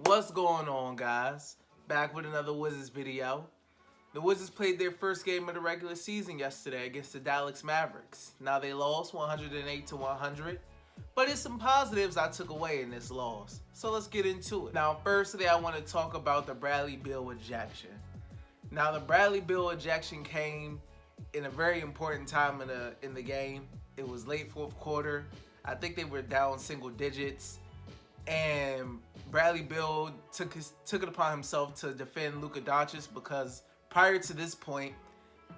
What's going on, guys? Back with another Wizards video. The Wizards played their first game of the regular season yesterday against the Dallas Mavericks. Now they lost 108-100, but it's some positives I took away in this loss. So let's get into it. Now, firstly, I want to talk about the Bradley Beal ejection. Now, the Bradley Beal ejection came in a very important time in the game. It was late fourth quarter. I think they were down single digits. And Bradley Beal took it upon himself to defend Luka Doncic because prior to this point,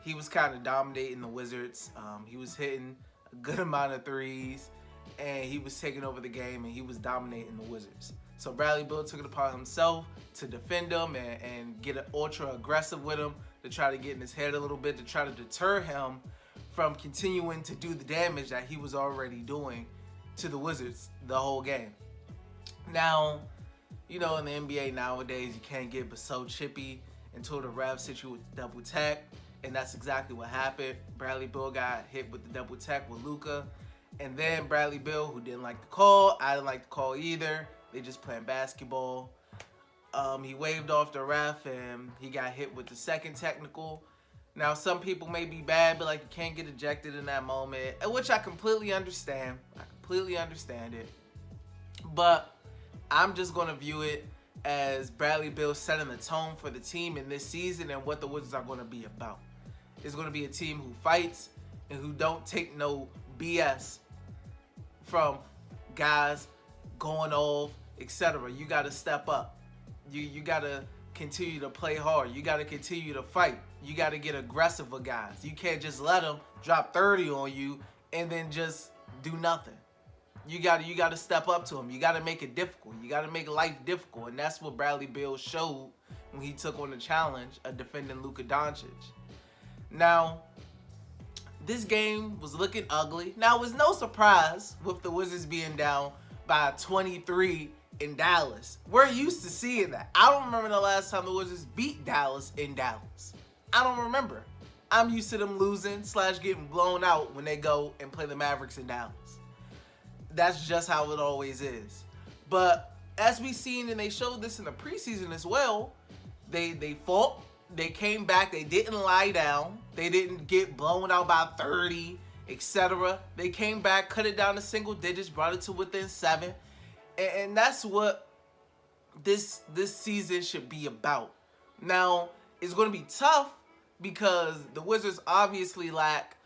he was kind of dominating the Wizards. He was hitting a good amount of threes, and he was taking over the game, and he was dominating the Wizards. So Bradley Beal took it upon himself to defend him and get ultra aggressive with him, to try to get in his head a little bit, to try to deter him from continuing to do the damage that he was already doing to the Wizards the whole game. Now, you know, in the NBA nowadays, you can't get but so chippy until the refs hit you with the double tech, and that's exactly what happened. Bradley Beal got hit with the double tech with Luka, and then Bradley Beal, who didn't like the call, I didn't like the call either. They just playing basketball. He waved off the ref, and he got hit with the second technical. Now, some people may be bad, but like you can't get ejected in that moment, which I completely understand. I completely understand it, but I'm just going to view it as Bradley Beal setting the tone for the team in this season and what the Wizards are going to be about. It's going to be a team who fights and who don't take no BS from guys going off, etc. You got to step up. You got to continue to play hard. You got to continue to fight. You got to get aggressive with guys. You can't just let them drop 30 on you and then just do nothing. You got to step up to him. You got to make it difficult. You got to make life difficult, and that's what Bradley Beal showed when he took on the challenge of defending Luka Doncic. Now, this game was looking ugly. Now, it was no surprise with the Wizards being down by 23 in Dallas. We're used to seeing that. I don't remember the last time the Wizards beat Dallas in Dallas. I don't remember. I'm used to them losing / getting blown out when they go and play the Mavericks in Dallas. That's just how it always is. But as we seen, and they showed this in the preseason as well, they fought, they came back, they didn't lie down, they didn't get blown out by 30, etc. They came back, cut it down to single digits, brought it to within 7. And that's what this season should be about. Now, it's going to be tough because the Wizards obviously lack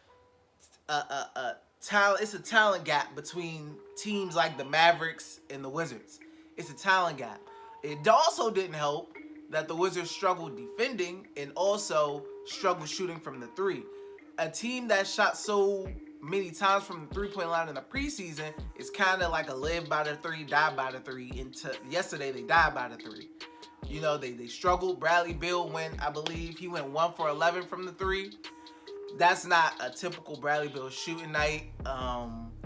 talent. It's a talent gap between teams like the Mavericks and the Wizards. It's a talent gap. It also didn't help that the Wizards struggled defending and also struggled shooting from the three. A team that shot so many times from the three-point line in the preseason is kind of like a live by the three, die by the three. Yesterday, they died by the three. You know, they struggled. Bradley Beal I believe he went 1 for 11 from the three. That's not a typical Bradley Beal shooting night.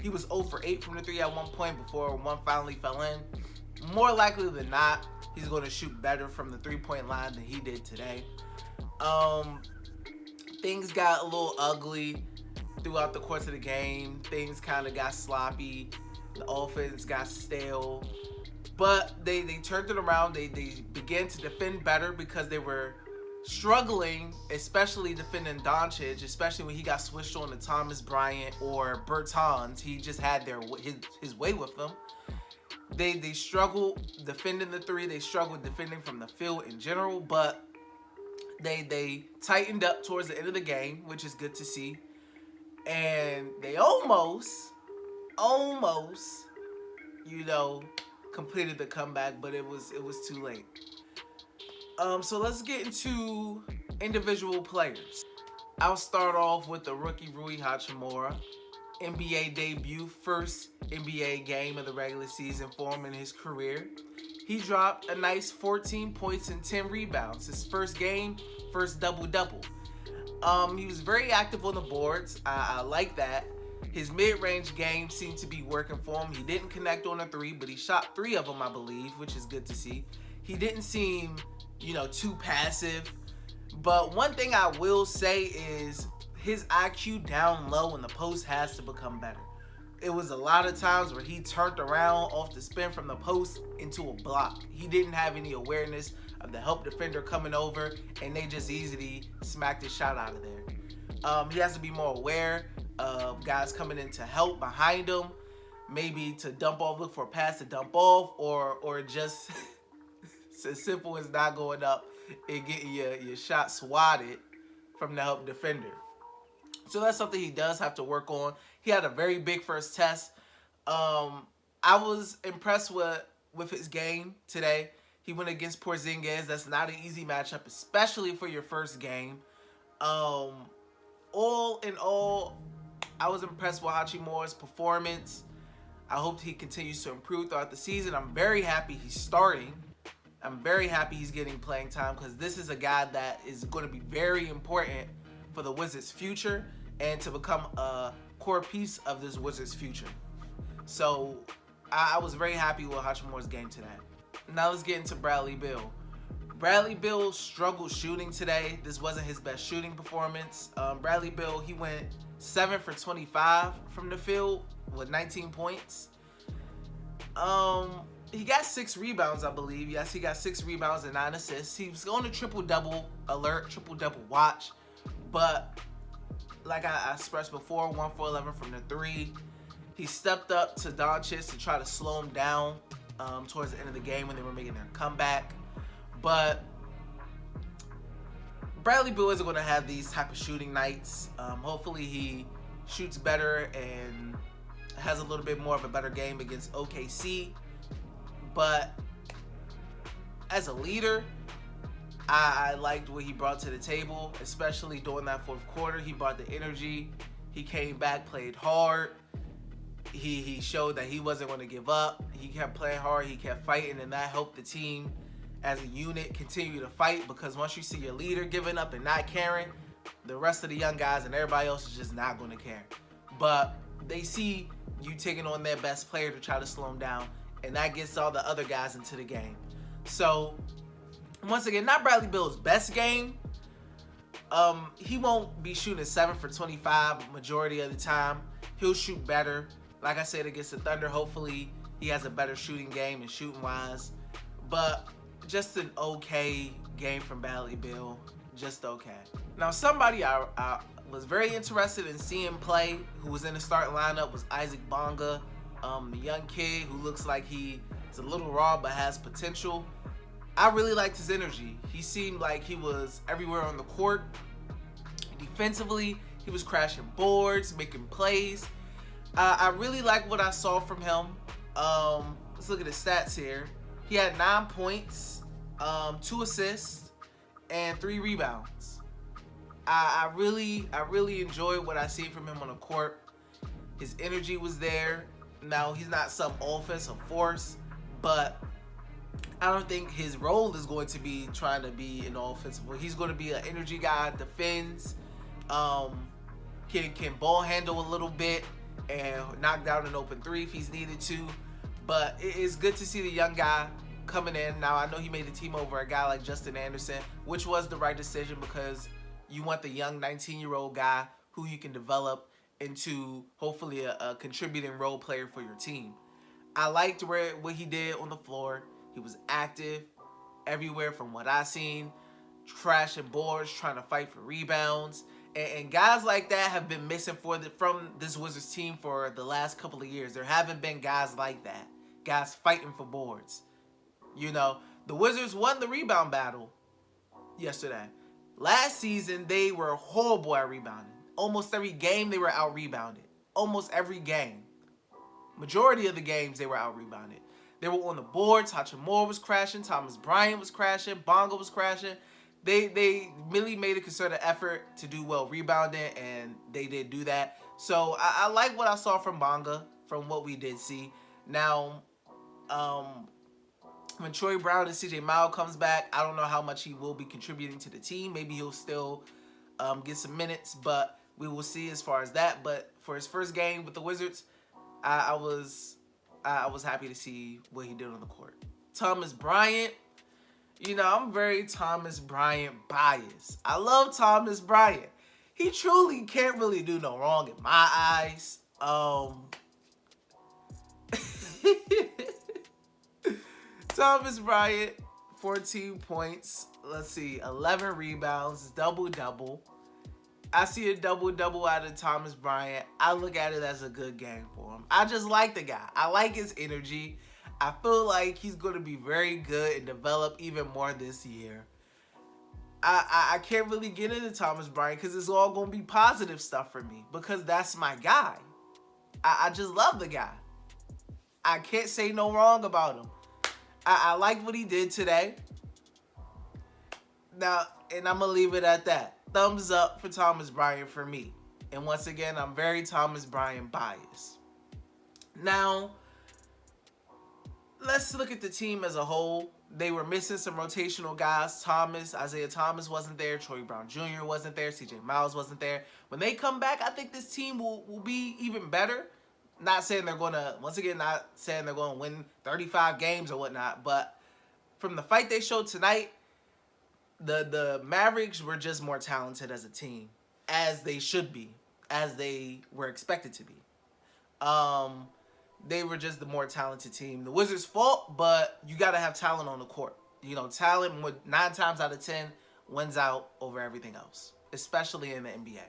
He was 0 for 8 from the 3 at one point before one finally fell in. More likely than not, he's going to shoot better from the three-point line than he did today. Things got a little ugly throughout the course of the game. Things kind of got sloppy. The offense got stale. But they turned it around. They began to defend better because they were struggling, especially defending Doncic, especially when he got switched on to Thomas Bryant or Bertans. He just had his way with them. They struggled defending the three. They struggled defending from the field in general, but they tightened up towards the end of the game, which is good to see. And they almost, you know, completed the comeback, but it was too late. So let's get into individual players. I'll start off with the rookie Rui Hachimura. NBA debut, first NBA game of the regular season for him in his career. He dropped a nice 14 points and 10 rebounds. His first game, first double-double. He was very active on the boards. I like that. His mid-range game seemed to be working for him. He didn't connect on a 3, but he shot 3 of them, I believe, which is good to see. He didn't seem, too passive. But one thing I will say is his IQ down low in the post has to become better. it was a lot of times where he turned around off the spin from the post into a block. He didn't have any awareness of the help defender coming over, and they just easily smacked his shot out of there. He has to be more aware of guys coming in to help behind him, maybe to dump off, look for a pass to dump off, or just it's as simple as not going up and getting your shot swatted from the help defender. So that's something he does have to work on. He had a very big first test. I was impressed with his game today. He went against Porzingis. That's not an easy matchup, especially for your first game. All in all, I was impressed with Hachimura's performance. I hope he continues to improve throughout the season. I'm very happy he's starting. I'm very happy he's getting playing time because this is a guy that is going to be very important for the Wizards' future and to become a core piece of this Wizards' future. So I was very happy with Hachimura's game today. Now let's get into Bradley Beal. Bradley Beal struggled shooting today. This wasn't his best shooting performance. Bradley Beal, he went 7 for 25 from the field with 19 points. He got 6 rebounds, I believe. Yes, he got 6 rebounds and 9 assists. He was on a triple-double alert, triple-double watch. But like I expressed before, 1 for 11 from the 3. He stepped up to Doncic to try to slow him down towards the end of the game when they were making their comeback. But Bradley Beal isn't going to have these type of shooting nights. Hopefully he shoots better and has a little bit more of a better game against OKC. But as a leader, I liked what he brought to the table, especially during that fourth quarter. He brought the energy. He came back, played hard. He showed that he wasn't going to give up. He kept playing hard. He kept fighting, and that helped the team as a unit continue to fight, because once you see your leader giving up and not caring, the rest of the young guys and everybody else is just not going to care. But they see you taking on their best player to try to slow him down, and that gets all the other guys into the game. So once again, not Bradley Beal's best game. He won't be shooting 7 for 25 majority of the time. He'll shoot better. Like I said, against the Thunder, hopefully he has a better shooting game and shooting wise. But just an okay game from Bradley Beal. Just okay. Now, somebody I was very interested in seeing play, who was in the starting lineup, was Isaac Bonga, the young kid who looks like he is a little raw but has potential. I really liked his energy. He seemed like he was everywhere on the court. Defensively, he was crashing boards, making plays. I really like what I saw from him. Let's look at his stats here. He had 9 points, 2 assists, and 3 rebounds. I really enjoyed what I see from him on the court. His energy was there. Now, he's not some offensive force, but I don't think his role is going to be trying to be an offensive force. He's going to be an energy guy, defends, can ball handle a little bit, and knock down an open 3 if he's needed to. But it is good to see the young guy coming in. Now, I know he made the team over a guy like Justin Anderson, which was the right decision, because you want the young 19-year-old guy who you can develop into hopefully a contributing role player for your team. I liked what he did on the floor. He was active everywhere from what I seen, crashing boards, trying to fight for rebounds. And guys like that have been missing from this Wizards team for the last couple of years. There haven't been guys like that, guys fighting for boards. You know, the Wizards won the rebound battle yesterday. Last season, they were horrible at rebounding. Almost every game, they were out-rebounded. Almost every game. Majority of the games, they were out-rebounded. They were on the boards. Hachimura was crashing. Thomas Bryant was crashing. Bonga was crashing. They really made a concerted effort to do well rebounding, and they did do that. So I like what I saw from Bonga, from what we did see. Now, when Troy Brown and CJ Mao comes back, I don't know how much he will be contributing to the team. Maybe he'll still get some minutes, but we will see as far as that. But for his first game with the Wizards, I was happy to see what he did on the court. Thomas Bryant. You know, I'm very Thomas Bryant biased. I love Thomas Bryant. He truly can't really do no wrong in my eyes. Thomas Bryant, 14 points. Let's see, 11 rebounds, double-double. I see a double-double out of Thomas Bryant. I look at it as a good game for him. I just like the guy. I like his energy. I feel like he's going to be very good and develop even more this year. I can't really get into Thomas Bryant because it's all going to be positive stuff for me because that's my guy. I just love the guy. I can't say no wrong about him. I like what he did today. Now, and I'm going to leave it at that. Thumbs up for Thomas Bryant for me. And once again, I'm very Thomas Bryant biased. Now, let's look at the team as a whole. They were missing some rotational guys. Isaiah Thomas wasn't there. Troy Brown Jr. wasn't there. CJ Miles wasn't there. When they come back, I think this team will be even better. Not saying they're going to, once again, not saying they're going to win 35 games or whatnot. But from the fight they showed tonight, the Mavericks were just more talented as a team. As they should be. As they were expected to be. They were just the more talented team. The Wizards' fault, but you got to have talent on the court. You know, talent 9 times out of 10 wins out over everything else, especially in the NBA.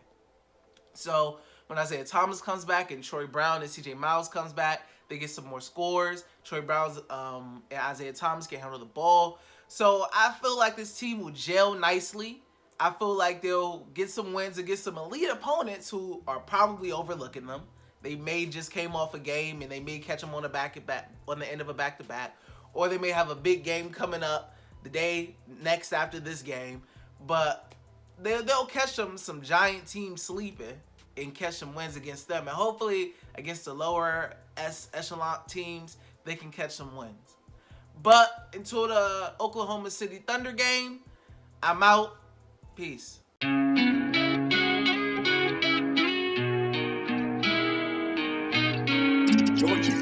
So when Isaiah Thomas comes back and Troy Brown and CJ Miles comes back, they get some more scores. Troy Brown and Isaiah Thomas can handle the ball. So I feel like this team will gel nicely. I feel like they'll get some wins against some elite opponents who are probably overlooking them. They may just came off a game and they may catch them on the end of a back-to-back. Or they may have a big game coming up the day next after this game. But they'll catch some giant teams sleeping and catch some wins against them. And hopefully against the lower echelon teams, they can catch some wins. But until the Oklahoma City Thunder game, I'm out. Peace. Georgie.